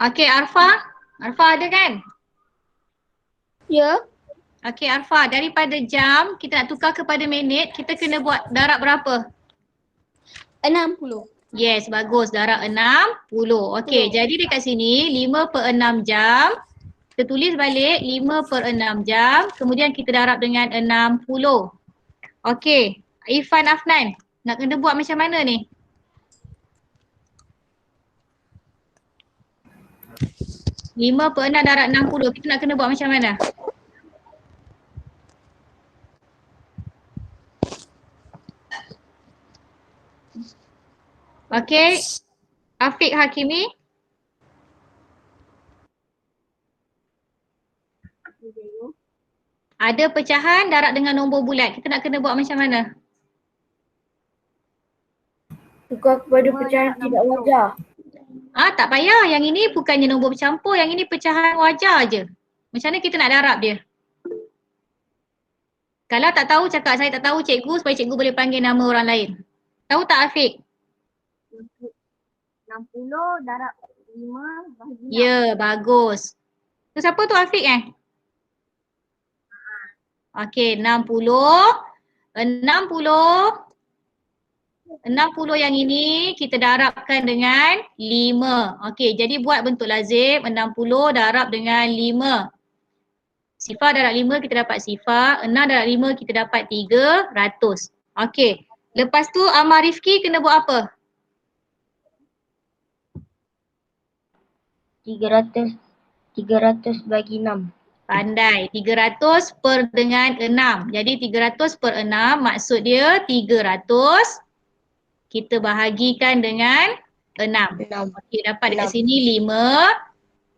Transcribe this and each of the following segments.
Okey, Arfa. Arfa ada kan? Ya. Okey, Arfa, daripada jam kita nak tukar kepada minit, kita kena buat darab berapa? 60. Yes, bagus. Darab 60. Okey, jadi dekat sini 5 per 6 jam. Kita tulis balik 5 per 6 jam. Kemudian kita darab dengan 60. Okey, Irfan Afnan, nak kena buat macam mana ni? Lima per 6 darab 60, kita nak kena buat macam mana? Okey, Afiq Hakimi. Ada pecahan darab dengan nombor bulat. Kita nak kena buat macam mana? Tukar kepada pecahan tidak wajar. Tak payah. Yang ini bukannya nombor bercampur. Yang ini pecahan wajar je. Macam mana kita nak darab dia? Kalau tak tahu cakap saya tak tahu cikgu supaya cikgu boleh panggil nama orang lain. Tahu tak Afiq? 60 darab 5 bahagi 6. Ya, bagus. Tu siapa tu Afiq Okey, 60. 60 yang ini kita darabkan dengan 5. Okey, jadi buat bentuk lazim 60 darab dengan 5. Sifar darab 5 kita dapat sifar, 6 darab 5 kita dapat 300. Okey, lepas tu Amal Rifki kena buat apa? 300 bagi 6. Pandai, 300 per dengan 6. Jadi 300 per 6 maksud dia 300 kita bahagikan dengan 6. Okey, dapat dekat sini 5,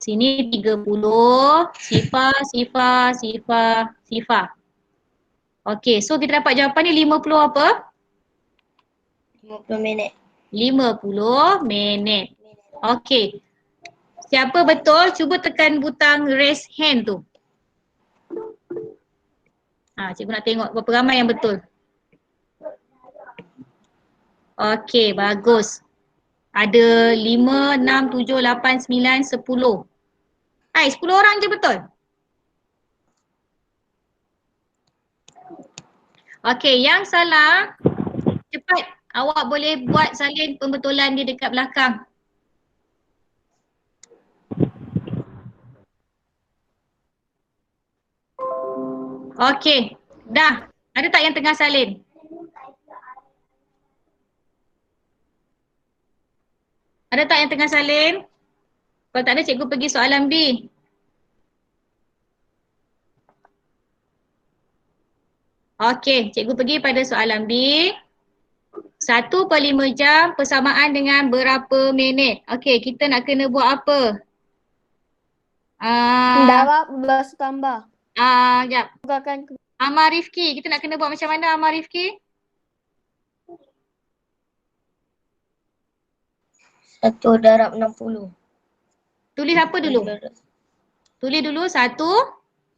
sini 30, sifar. Okey, so kita dapat jawapan ni 50 apa? 50 minit. 50 minit. Okey. Siapa betul? Cuba tekan butang raise hand tu. Cikgu nak tengok berapa ramai yang betul. Okey, bagus. Ada 5, 6, 7, 8, 9, 10. 10 orang je betul. Okey, yang salah cepat. Awak boleh buat salin pembetulan dia dekat belakang. Okey, dah. Ada tak yang tengah salin? Ada tak yang tengah salin? Kalau tak ada, cikgu pergi soalan B. Okey, cikgu pergi pada soalan B. 1/5 jam persamaan dengan berapa minit? Okey, kita nak kena buat apa? Darab plus tambah. Sekejap. Amal Rifki, kita nak kena buat macam mana Amal Rifki? 1 darab 60. Tulis apa dulu? Tulis dulu 1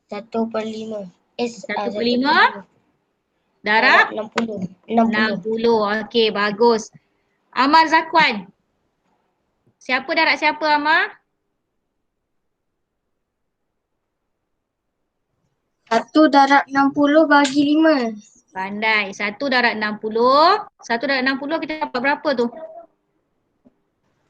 1/5. 1/5 darab 60. 60. Okey, bagus. Amal Zakwan. Siapa darab siapa Amal? 1 darab 60 bagi 5. Pandai. 1 darab 60. 1 darab 60 kita dapat berapa tu?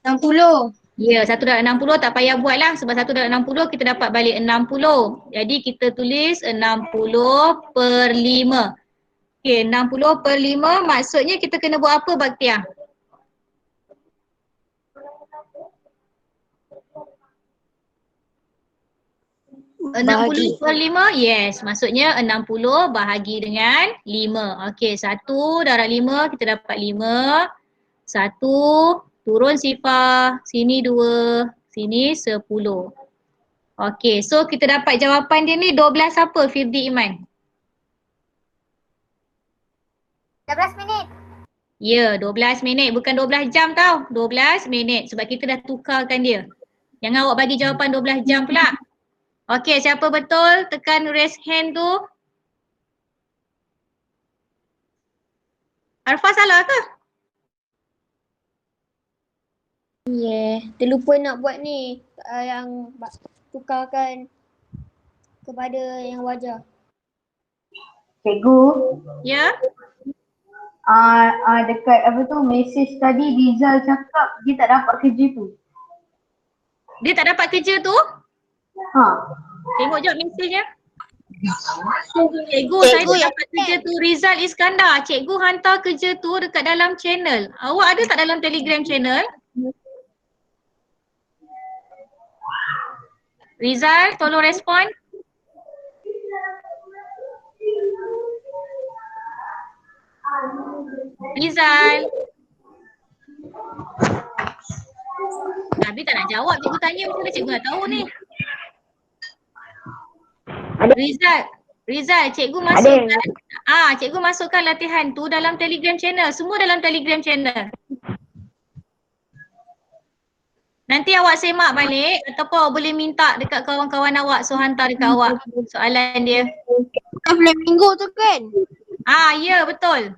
60. Ya, 1 darab 60 tak payah buat lah sebab 1 darab 60 kita dapat balik 60. Jadi kita tulis 60/5. Okey, 60/5 maksudnya kita kena buat apa Baktiah? 60/5, yes. Maksudnya 60 bahagi dengan 5. Okey, 1 darab 5 kita dapat 5. 1, turun sifar, sini 2, sini 10. Okey, so kita dapat jawapan dia ni 12 apa Firdi Iman? 12 minit. Ya, 12 minit. Bukan 12 jam tau. 12 minit sebab kita dah tukarkan dia. Jangan awak bagi jawapan 12 jam pula. Okey, siapa betul? Tekan raise hand tu. Arfa salah ke? Yeah. terlupa nak buat ni yang tukarkan kepada yang wajah. Cikgu, Ya? dekat apa tu mesej tadi Rizal cakap dia tak dapat kerja tu. Dia tak dapat kerja tu? Ha. Tengok jap mesejnya. Cikgu, saya tak dapat kerja tu. Rizal Iskandar. Cikgu hantar kerja tu dekat dalam channel. Awak ada tak dalam Telegram channel? Rizal, tolong respon. Rizal. Tapi tak nak jawab. Cikgu tanya macam mana cikgu nak tahu ni. Rizal, cikgu masukkan. Cikgu masukkan latihan tu dalam Telegram channel. Semua dalam Telegram channel. Nanti awak semak balik ataupun awak boleh minta dekat kawan-kawan awak so hantar dekat awak soalan dia. Bukan flamingo tu kan? Ya betul.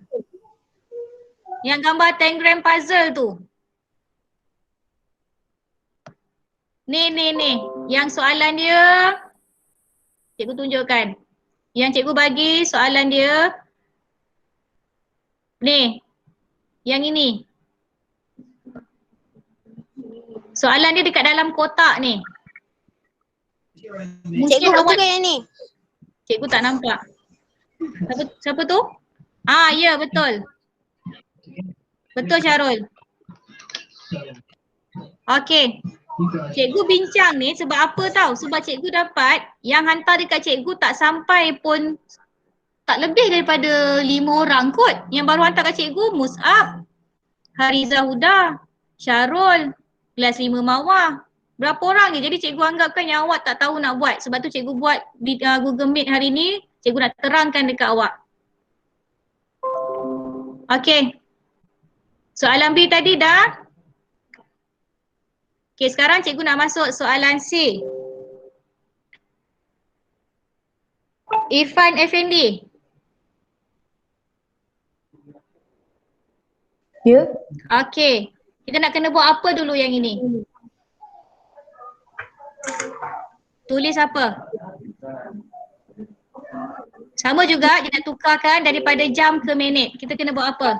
Yang gambar tangram puzzle tu. Ni. Yang soalan dia cikgu tunjukkan. Yang cikgu bagi soalan dia ni. Yang ini. Soalan dia dekat dalam kotak ni. Cikgu betul kan yang ni? Cikgu tak nampak. Siapa tu? Ya betul. Betul Syarul. Okey. Cikgu bincang ni sebab apa tahu? Sebab cikgu dapat yang hantar dekat cikgu tak sampai pun tak lebih daripada 5 orang kot. Yang baru hantar kat cikgu Mus'ab, Hariza Huda, Syarul, kelas 5 Mawar. Berapa orang je? Jadi cikgu anggapkan yang awak tak tahu nak buat. Sebab tu cikgu buat di Google Meet hari ni, cikgu nak terangkan dekat awak. Okey. Soalan B tadi dah. Okey, sekarang cikgu nak masuk soalan C. Irfan Effendi. Ya. Okey. Kita nak kena buat apa dulu yang ini? Tulis apa? Sama juga, dia nak tukarkan daripada jam ke minit. Kita kena buat apa?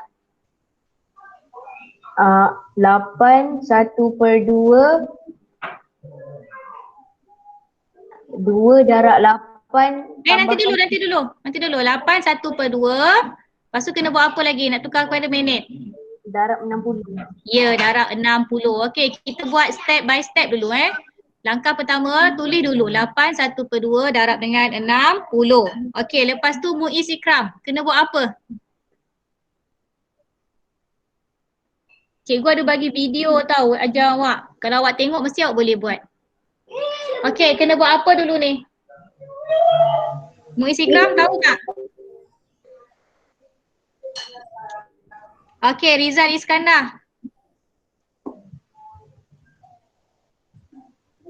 8 1/2 2 darab 8 Nanti dulu. 8 1/2. Lepas tu kena buat apa lagi? Nak tukar kepada minit? darab 60. Ya, darab 60. Okey, kita buat step by step dulu Langkah pertama, tulis dulu 8 1/2 darab dengan 60. Okey, lepas tu Muiz Ikram. Kena buat apa? Cikgu ada bagi video tahu ajar awak. Kalau awak tengok mesti awak boleh buat. Okey, kena buat apa dulu ni? Muiz Ikram tahu tak? Okey, Rizal Iskandar.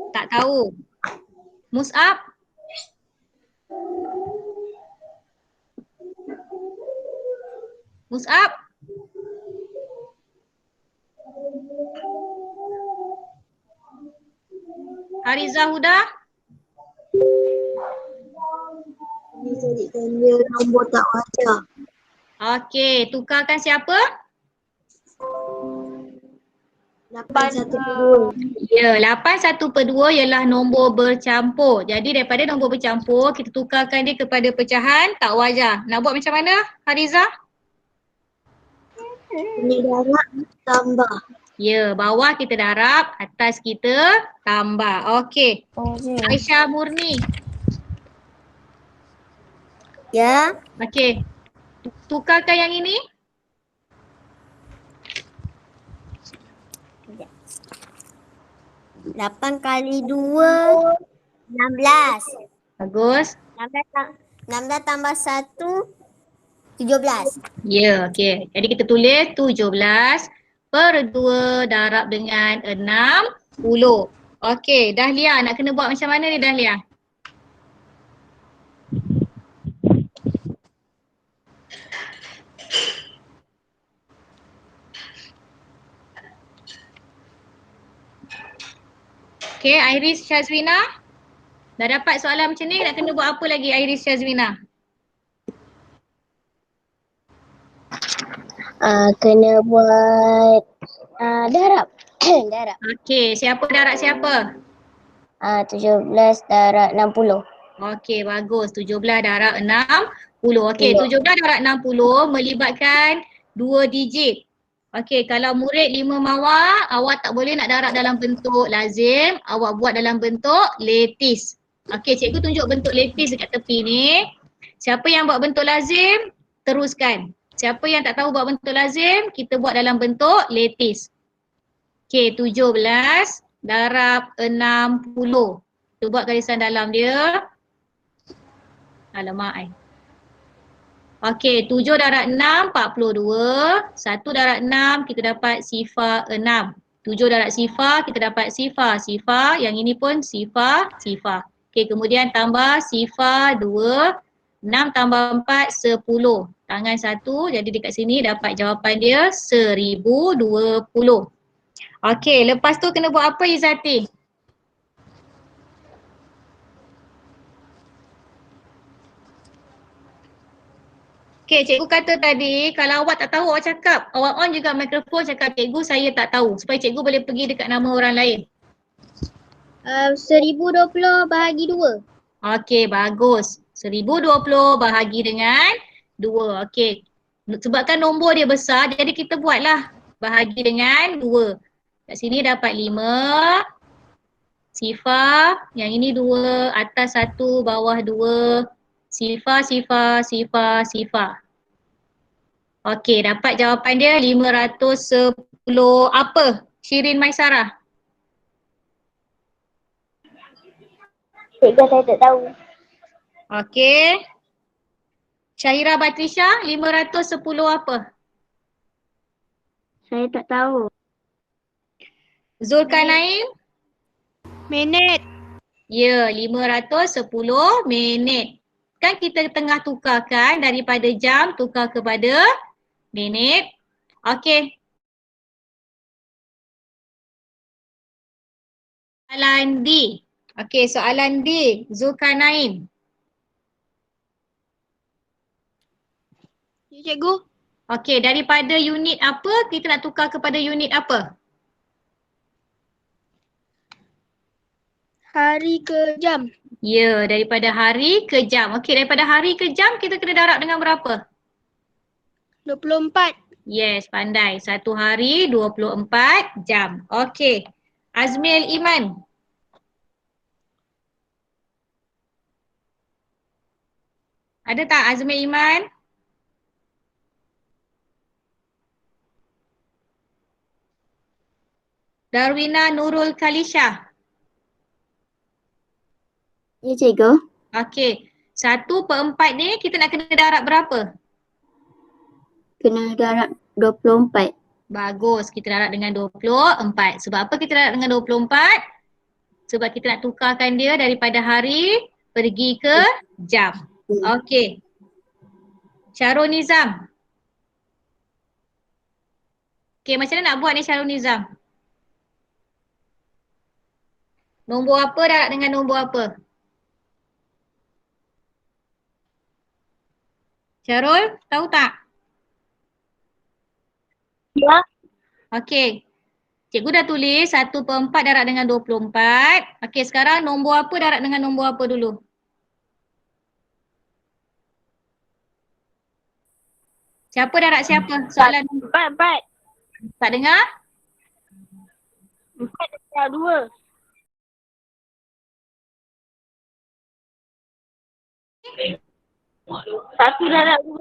Tak tahu. Mus'ab? Mus'ab? Hariza Huda? Dia jadikan dia nombor tak wajah. Okey, tukarkan siapa? 8/2. Ya, 8 1/2 ialah nombor bercampur. Jadi daripada nombor bercampur, kita tukarkan dia kepada pecahan tak wajar. Nak buat macam mana, Hariza? Ini darab tambah. Ya, bawah kita darab, atas kita tambah. Okey. Aisyah Murni. Ya. Okey. Tukarkan yang ini. Lapan kali 2, 16. Bagus. 16 tambah 1, 17. Ya, okey. Jadi kita tulis 17/2 darab dengan 60. Okey, Dahlia nak kena buat macam mana ni Dahlia? Okay, Iris Syazwina. Dah dapat soalan macam ni, nak kena buat apa lagi Iris Syazwina? Kena buat darab. Darab. Okay, siapa darab siapa? 17 darab 60. Okey, bagus. 17 darab 60. Okey, 17 darab 60 melibatkan 2 digit. Okey, kalau murid 5 mawar, awak tak boleh nak darab dalam bentuk lazim, awak buat dalam bentuk letis. Okey, cikgu tunjuk bentuk letis dekat tepi ni. Siapa yang buat bentuk lazim, teruskan. Siapa yang tak tahu buat bentuk lazim, kita buat dalam bentuk letis. Okey, 17 darab 60. Kita buat garisan dalam dia. Alamak Okey, 7 darab 6, 42. 1 darab 6, kita dapat sifar 6. 7 darab sifar, kita dapat sifar. Sifar, yang ini pun sifar, sifar. Okey, kemudian tambah sifar 2. 6 tambah 4, 10. Tangan 1, jadi dekat sini dapat jawapan dia 1020. Okey, lepas tu kena buat apa Izzati? Okay, cikgu kata tadi kalau awak tak tahu awak cakap, awak on juga mikrofon cakap cikgu saya tak tahu supaya cikgu boleh pergi dekat nama orang lain. 1020 bahagi 2. Okay, bagus. 1020 bahagi dengan 2. Okay, sebabkan nombor dia besar jadi kita buatlah bahagi dengan 2. Kat sini dapat 5. Sifar, yang ini 2, atas 1, bawah 2. Sifar, sifar, sifar, sifar. Okey, dapat jawapan dia 510 apa? Shirin Maisarah. Cikgu saya tak tahu. Okey. Syahira Batrisha, 510 apa? Saya tak tahu. Zulkarnain? Minit. Ya, 510 minit. Kan kita tengah tukarkan daripada jam tukar kepada minit. Okey. Soalan D. Okey, soalan D. Zulkarnain. Ya, cikgu. Okey, daripada unit apa kita nak tukar kepada unit apa? Hari ke jam. Ya, daripada hari ke jam. Okey, daripada hari ke jam kita kena darab dengan berapa? 24. Yes, pandai. 1 hari 24 jam. Okey. Azmil Iman. Ada tak Azmil Iman? Darwina Nurul Kalisha. Ya cikgu. Okey. 1/4 ni kita nak kena darab berapa? Kena darab 24. Bagus. Kita darab dengan 24. Sebab apa kita darab dengan 24? Sebab kita nak tukarkan dia daripada hari pergi ke jam. Okey. Syarul Nizam. Okey, macam mana nak buat ni Syarul Nizam? Nombor apa darab dengan nombor apa? Syarul, tahu tak? Ya. Okey. Cikgu dah tulis 1/4 darab dengan 24. Okey, sekarang nombor apa darab dengan nombor apa dulu? Siapa darab siapa? Soalan 4. tak dengar? 4 darab 2. 1 darab 2.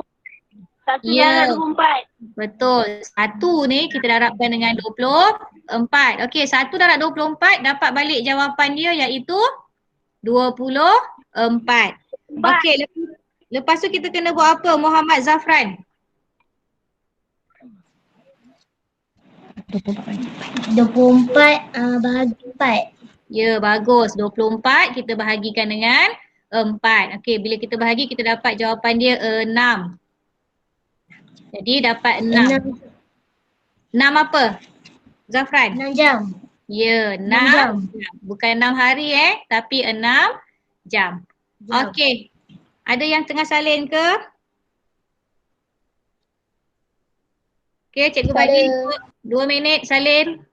1 Ya. darab 24. Betul. 1 ni kita darabkan dengan 24. Okey, 1 darab 24 dapat balik jawapan dia iaitu 24. Okey, lepas tu kita kena buat apa Muhammad Zafran? 24 bahagi 4. Ya, bagus. 24 kita bahagikan dengan 4. Okey, bila kita bahagi kita dapat jawapan dia 6. Jadi dapat 6. 6 apa? Zafran? 6 jam. Ya, 6 jam. 6 jam. Bukan 6 hari tapi 6 jam. Okey. Ada yang tengah salin ke? Okey, cikgu bagi 2 minit salin.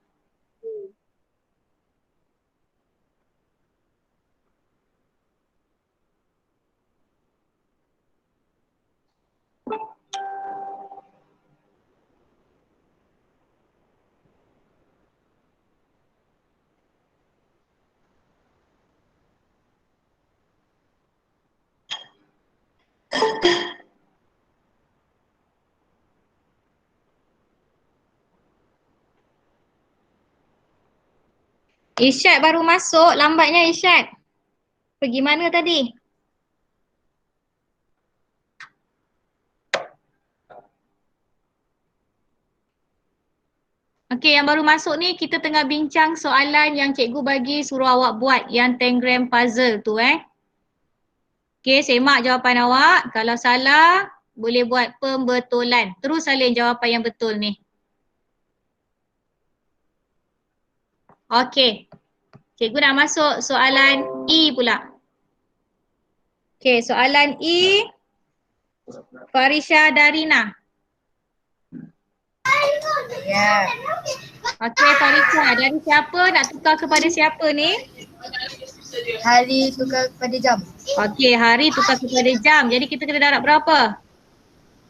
Irsyad baru masuk, lambatnya Irsyad. Pergi mana tadi? Okey, yang baru masuk ni kita tengah bincang soalan yang cikgu bagi suruh awak buat yang tangram puzzle tu Okey, semak jawapan awak. Kalau salah, boleh buat pembetulan. Terus salin jawapan yang betul ni. Okey. Cikgu nak masuk soalan E pula. Okey, soalan E. Farisha Darina. Ya. Okey, Farisha. Dari siapa nak tukar kepada siapa ni? Hari tukar kepada jam. Okey, hari tukar kepada jam. Jadi kita kena darab berapa?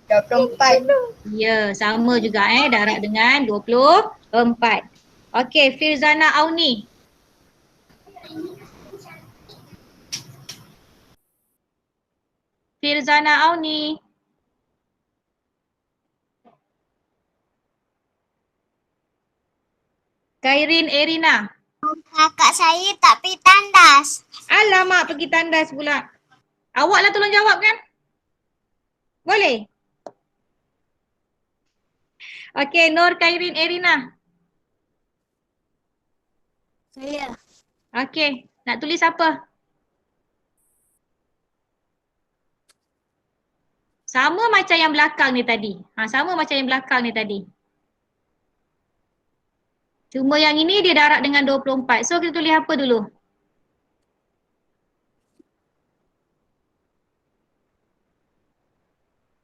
24. Ya, sama juga darab dengan 24. Okey, Firzana Auni. Firzana Auni. Kairin Erina. Kakak saya tak pergi tandas. Alamak, pergi tandas pula. Awaklah tolong jawab kan? Boleh? Okey, Nur Kairin Erina. Saya. Okey, nak tulis apa? Sama macam yang belakang ni tadi. Sama macam yang belakang ni tadi. Cuma yang ini dia darab dengan 24. So kita tulis apa dulu?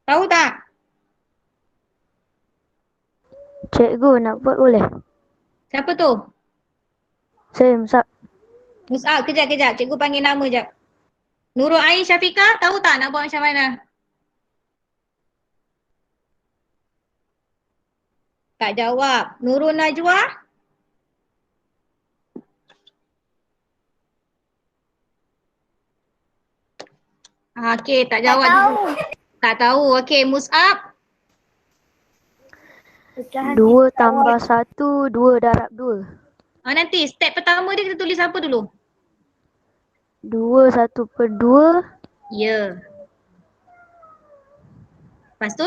Tahu tak? Cikgu nak buat boleh? Siapa tu? Saya Musab. Mus'ab, kejap. Cikgu panggil nama jap. Nurul Ain Syafiqah, tahu tak nak buat macam mana? Tak jawab. Nurul Najwa? Okey, tak jawab. Tak tahu. Okey, Mus'ab? 2 tambah 1, 2 darab 2. Nanti step pertama dia kita tulis apa dulu? 2 1/2. Ya. Lepas tu?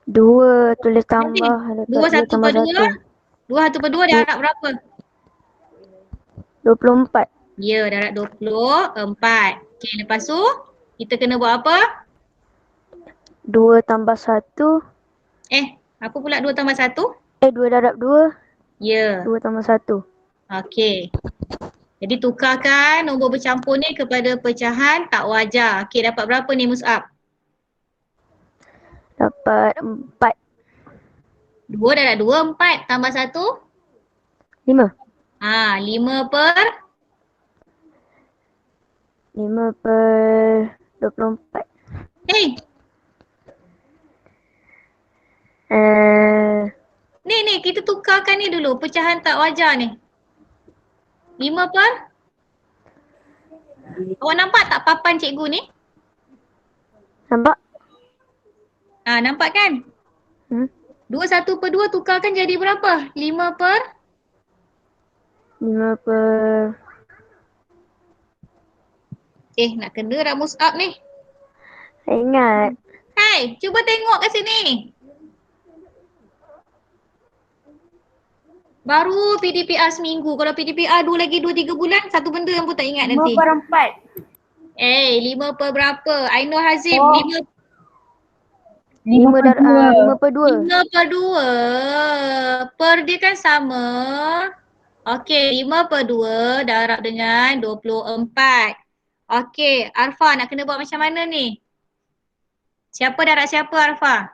2 tulis tambah. 2 1/2. 2 1/2 darab berapa? 24. Ya, darab 24. Okey, lepas tu kita kena buat apa? 2 tambah 1. Apa pula 2 tambah 1? 2 darab 2. Ya. 2 tambah 1. Okey. Jadi tukarkan nombor bercampur ni kepada pecahan tak wajar. Okey, dapat berapa ni Mus'ab? Dapat 4. 2 darab 2, 4. Tambah 1? 5. 5/24. Hey, ni kita tukarkan ni dulu, pecahan tak wajar ni. 5 per? Awak nampak tak papan cikgu ni? Nampak? Nampak kan? 2 1/2 tukarkan jadi berapa? 5 per? 5 per... Nak kena dah Mus'ab ni. Saya ingat. Hai, cuba tengok kat sini. Baru PDPR seminggu. Kalau PDPR 2 lagi 2-3 bulan, satu benda yang pun tak ingat nanti. 5/4. 5 per berapa? Ainul Hazim, 5 per 2. 5 per 2. Per dia kan sama. Okey, 5/2 darab dengan 24. Okey, Arfa nak kena buat macam mana ni? Siapa darab siapa Arfa?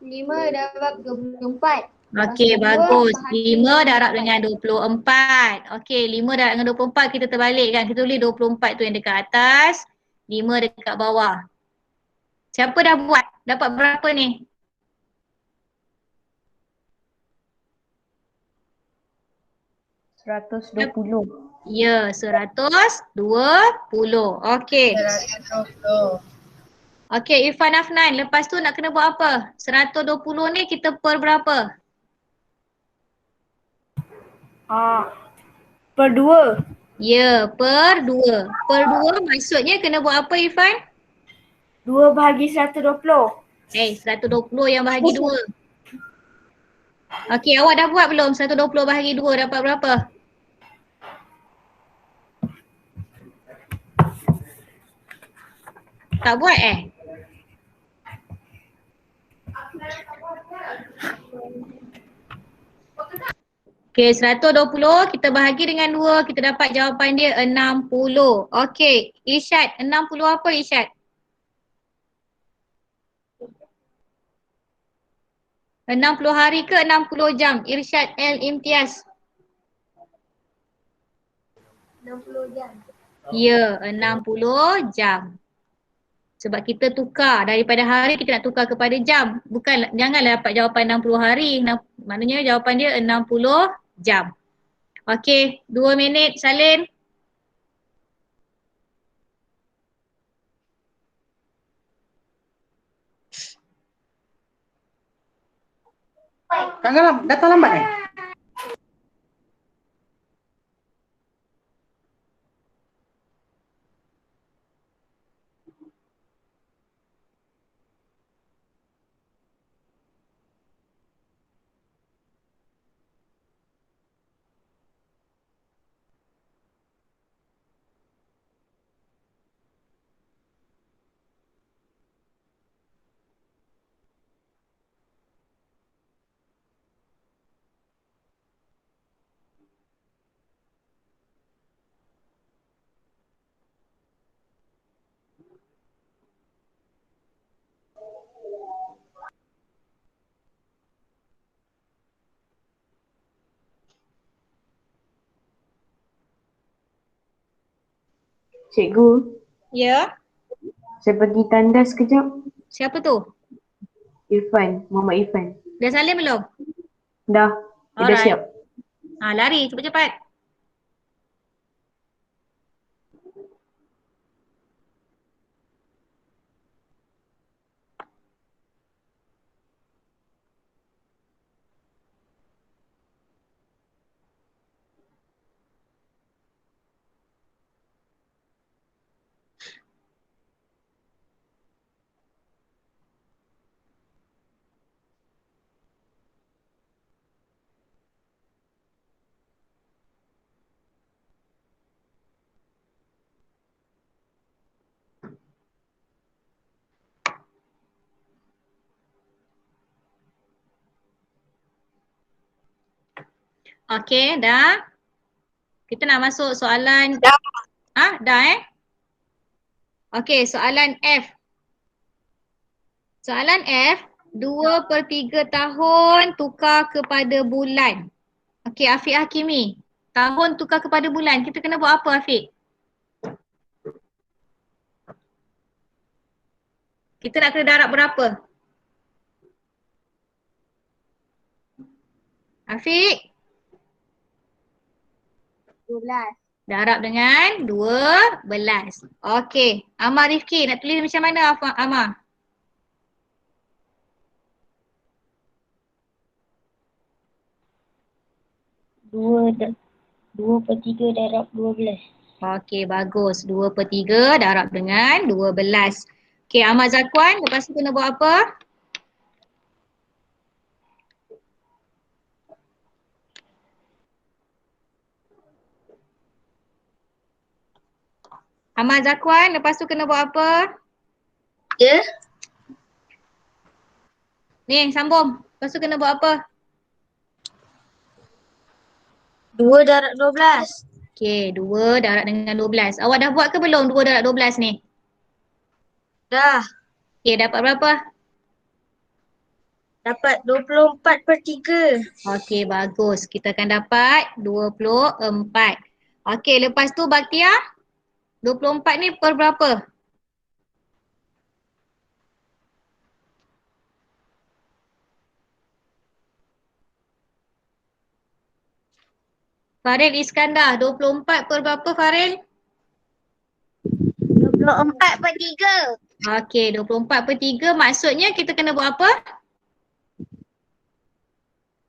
5 darab 24. Okey, bagus. 5 darab dengan 24. Okey, 5 darab dengan 24 kita terbalikkan. Kita tulis 24 tu yang dekat atas, 5 dekat bawah. Siapa dah buat? Dapat berapa ni? $120. Ya, 120. Okey. Okey, Irfan Afnan, lepas tu nak kena buat apa? 120 ni kita per berapa? Per 2. Ya, per 2. Per 2 maksudnya kena buat apa Irfan? 2 bahagi 120. 120 yang bahagi 2. Okey, awak dah buat belum? 120 bahagi 2 dapat berapa? Tak buat Okey, 120 kita bahagi dengan 2, kita dapat jawapan dia 60. Okey, Irsyad, 60 apa Irsyad? 60 hari ke 60 jam? Irsyad L. Imtiaz. 60 jam. Ya, 60 jam. Sebab kita tukar daripada hari kita nak tukar kepada jam. Bukan, janganlah dapat jawapan 60 hari. Maknanya jawapan dia 60 jam. Okey, 2 minit Salin. Datang lambat Cikgu, Ya. saya pergi tandas kejap. Siapa tu? Irfan, Muhammad Irfan. Dah salin belum? Dah, dia dah Alright. siap. Lari cepat-cepat. Okey, dah. Kita nak masuk soalan. Dah Okey, soalan F. Soalan F, 2/3 tahun tukar kepada bulan. Okey, Afiq Hakimi. Tahun tukar kepada bulan. Kita kena buat apa Afiq? Kita nak kena darab berapa? Afiq? 12. Darab dengan 12. Okey. Amar Rifki nak tulis macam mana Amar? Dua per 3 darab 12. Okey, bagus. 2/3 darab dengan 12. Okey, Amar Zakwan, lepas tu kena buat apa? Amar Zakwan, lepas tu kena buat apa? Ya. Ni, sambung. Lepas tu kena buat apa? 2 darab 12. Okey, 2 darab dengan 12. Awak dah buat ke belum 2 darab 12 ni? Dah. Okey, dapat berapa? Dapat 24/3. Okey, bagus. Kita akan dapat 24. Okey, lepas tu Baktia, 24 ni per berapa? Faril Iskandar, 24 per berapa Faril? 24/3. Okey, 24/3 maksudnya kita kena buat apa?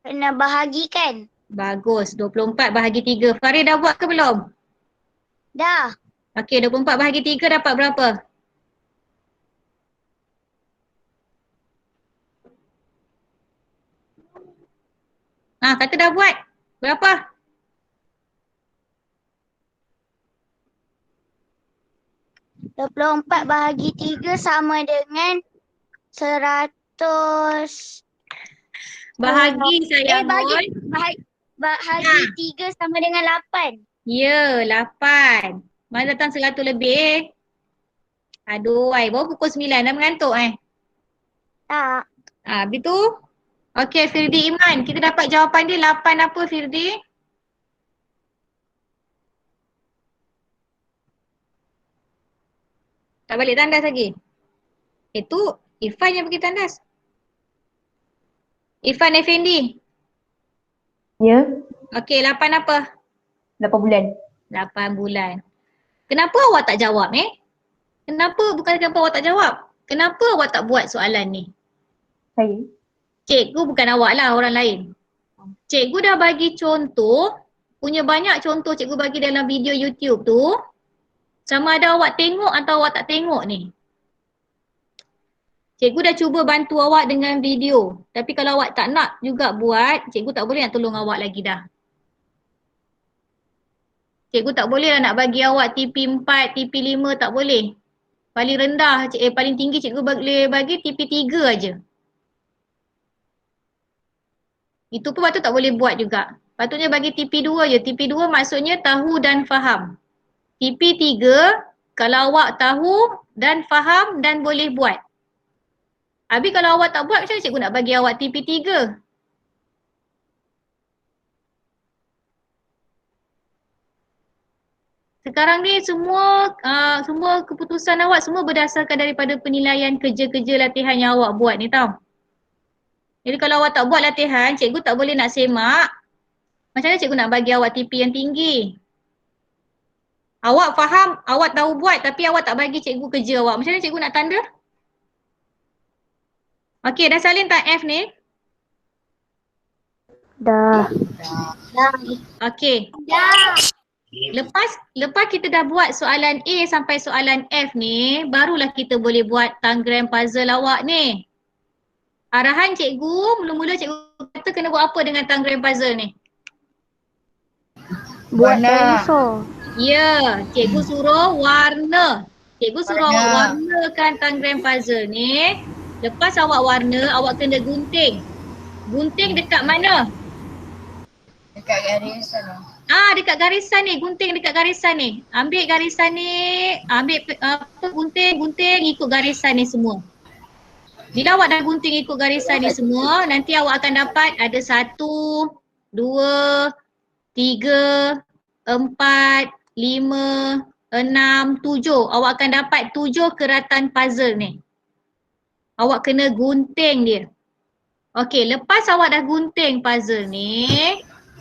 Kena bahagikan. Bagus, 24 bahagi 3. Faril dah buat ke belum? Dah. Okey, 24 bahagi 3 dapat berapa? Kata dah buat. Berapa? Empat bahagi 3 sama dengan 100. Bahagi sayang. Bahagi 3 sama dengan 8. Ya, 8. Mana datang 100 lebih? Aduh, baru pukul 9 dah mengantuk Tak. Habis tu? Okey, Firdi Iman. Kita dapat jawapan dia 8 apa Firdi? Tak balik tandas lagi? Itu Irfan yang pergi tandas. Irfan Effendi. Ya, Okey, 8 apa? 8 bulan. 8 bulan. Kenapa awak tak jawab kenapa awak tak jawab? Kenapa awak tak buat soalan ni? Saya. Cikgu bukan awak lah, orang lain. Cikgu dah bagi contoh, punya banyak contoh cikgu bagi dalam video YouTube tu. Sama ada awak tengok atau awak tak tengok ni. Cikgu dah cuba bantu awak dengan video. Tapi kalau awak tak nak juga buat, cikgu tak boleh nak tolong awak lagi dah. Cikgu tak boleh lah nak bagi awak TP 4, TP 5 tak boleh. Paling rendah, paling tinggi cikgu boleh bagi TP 3 aja. Itu pun patut tak boleh buat juga. Patutnya bagi TP 2 je. TP 2 maksudnya tahu dan faham. TP 3 kalau awak tahu dan faham dan boleh buat. Habis kalau awak tak buat macam mana cikgu nak bagi awak TP 3? Sekarang ni semua keputusan awak semua berdasarkan daripada penilaian kerja-kerja latihan yang awak buat ni tau. Jadi kalau awak tak buat latihan, cikgu tak boleh nak semak. Macam mana cikgu nak bagi awak TP yang tinggi? Awak faham, awak tahu buat tapi awak tak bagi cikgu kerja awak. Macam mana cikgu nak tanda? Okey, dah salin tak F ni? Dah. Okey. Dah. Lepas kita dah buat soalan A sampai soalan F ni, barulah kita boleh buat tangram puzzle awak ni. Arahan cikgu, mula-mula cikgu kata kena buat apa dengan tangram puzzle ni? Buat dinosaur. Ya, cikgu suruh warna. Cikgu suruh awak warnakan tangram puzzle ni. Lepas awak warna, awak kena gunting. Gunting dekat mana? Dekat garisan lah. Dekat garisan ni, gunting dekat garisan ni. Ambil garisan ni, ambil gunting ikut garisan ni semua. Bila awak dah gunting ikut garisan ni semua, nanti awak akan dapat ada 1, 2, 3, 4, 5, 6, 7. Awak akan dapat 7 keratan puzzle ni. Awak kena gunting dia. Okey, lepas awak dah gunting puzzle ni,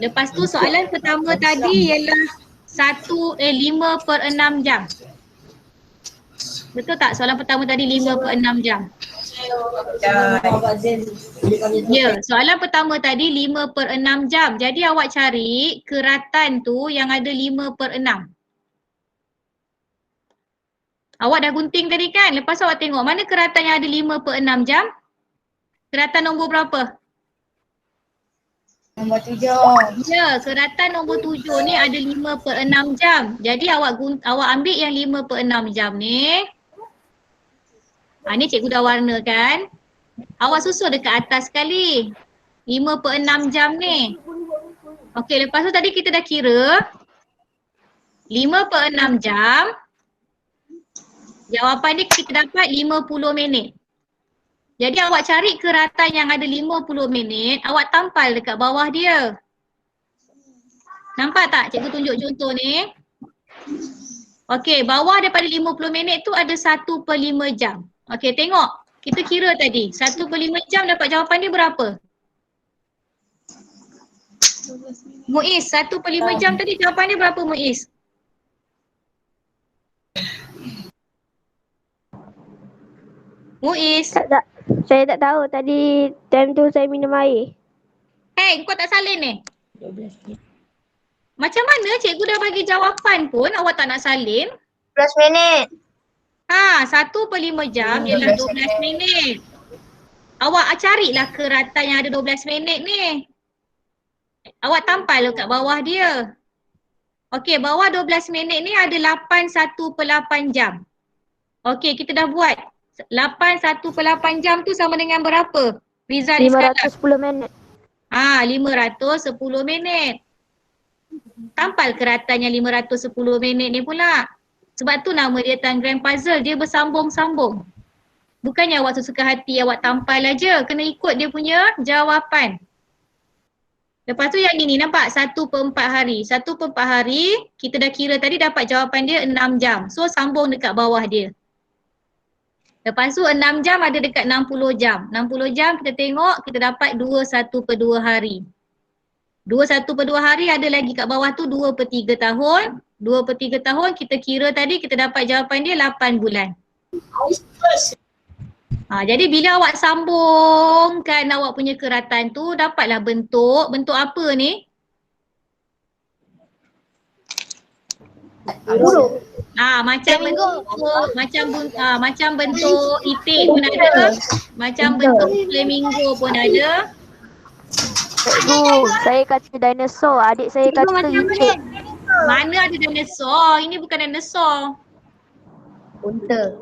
lepas tu soalan pertama tadi ialah 5/6 jam. Betul tak soalan pertama tadi 5/6 jam? Ya, soalan pertama tadi 5/6 jam. Jadi awak cari keratan tu yang ada 5/6. Awak dah gunting tadi kan? Lepas awak tengok mana keratan yang ada 5/6 jam? Keratan nombor berapa? Nombor 7. Ya, keratan nombor 7 ni ada 5/6 jam. Jadi awak ambil yang 5/6 jam ni. Ni cikgu dah warnakan. Awak susun dekat atas sekali. 5/6 jam ni. Okey, lepas tu tadi kita dah kira 5/6 jam. Jawapan dia kita dapat 50 minit. Jadi awak cari keratan yang ada 50 minit, awak tampal dekat bawah dia. Nampak tak cikgu tunjuk contoh ni? Okey, bawah daripada 50 minit tu ada 1/5 jam. Okey, tengok. Kita kira tadi, 1/5 jam dapat jawapan dia berapa? Muiz, 1/5 jam tadi jawapan dia berapa Muiz? Muiz. Tak. Saya tak tahu. Tadi time tu saya minum air. Hey, kau tak salin ni? Macam mana cikgu dah bagi jawapan pun awak tak nak salin? 12 minit. Ha, 1/5 jam ialah 12 minit. Awak carilah keratan yang ada 12 minit ni. Awak tampal kat bawah dia. Okey, bawah 12 minit ni ada 8 1/8 jam. Okey, kita dah buat. 8 1/8 jam tu sama dengan berapa? Rizal ni sekarang. 510 minit. 510 minit. Tampal keratannya 510 minit ni pula. Sebab tu nama dia Tangram Puzzle, dia bersambung-sambung. Bukannya awak sesuka hati awak tampal aja, kena ikut dia punya jawapan. Lepas tu yang ini nampak 1/4 hari. 1/4 hari kita dah kira tadi dapat jawapan dia 6 jam. So sambung dekat bawah dia. Lepas tu 6 jam ada dekat 60 jam. 60 jam kita tengok kita dapat 2/1/2 hari. 2/1/2 hari ada lagi kat bawah tu 2/3 tahun. 2/3 tahun kita kira tadi kita dapat jawapan dia 8 bulan. Jadi bila awak sambungkan awak punya keratan tu dapatlah bentuk apa ni? Macam bentuk itik pun ada, macam bentuk flamingo pun ada. Cikgu, saya kata dinosaur. Adik saya kata itik. Mana ada dinosaur? Ini bukan dinosaur. Unta.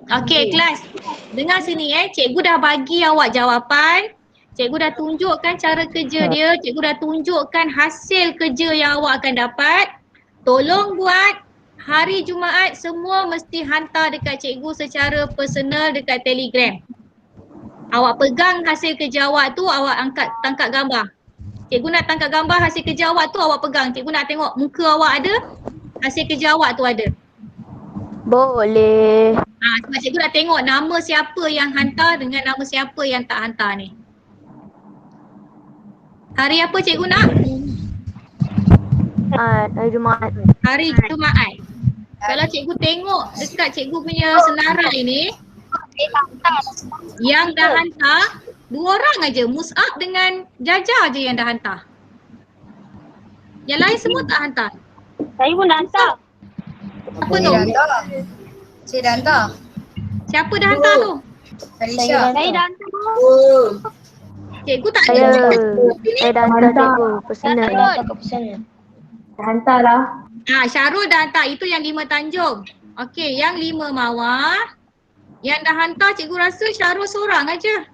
Okey kelas, dengar sini cikgu dah bagi awak jawapan. Cikgu dah tunjukkan cara kerja dia, cikgu dah tunjukkan hasil kerja yang awak akan dapat. Tolong buat hari Jumaat semua mesti hantar dekat cikgu secara personal dekat Telegram. Awak pegang hasil kerja awak tu, awak tangkap gambar. Cikgu nak tangkap gambar hasil kerja awak tu, awak pegang. Cikgu nak tengok muka awak ada, hasil kerja awak tu ada. Boleh. Sebab cikgu nak tengok nama siapa yang hantar dengan nama siapa yang tak hantar ni. Hari apa cikgu nak? Hari Jumaat. Hari Jumaat. Kalau cikgu tengok dekat cikgu punya senarai ni, yang dah hantar 2 orang aja, Mus'ab dengan Jaja je yang dah hantar. Yang lain semua tak hantar. Saya pun dah hantar. Apa tu? Saya dah hantar. Siapa dah hantar tu? Alisha. Saya dah hantar. Cikgu tak Saya ada. dah hantar cikgu. Personal. Dah hantar lah. Syarul dah hantar. Itu yang 5 Tanjung. Okey, yang 5 Mawar. Yang dah hantar cikgu rasa Syarul seorang aja.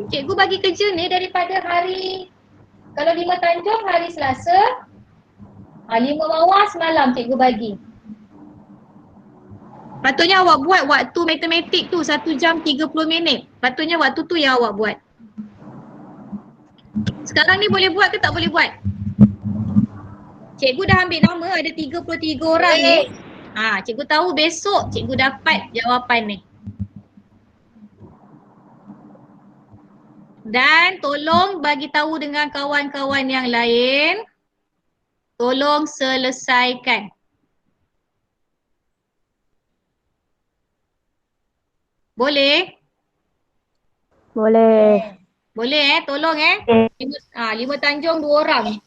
Cikgu bagi kerja ni daripada hari, kalau 5 Tanjung hari Selasa, 5 Mawar semalam cikgu bagi. Patutnya awak buat waktu matematik tu 1 jam 30 minit. Patutnya waktu tu yang awak buat. Sekarang ni boleh buat ke tak boleh buat? Cikgu dah ambil nama ada 33 orang ni. Cikgu tahu besok cikgu dapat jawapan ni. Dan tolong bagi tahu dengan kawan-kawan yang lain. Tolong selesaikan. Boleh? Boleh. Boleh tolong 5 Tanjung 2 orang.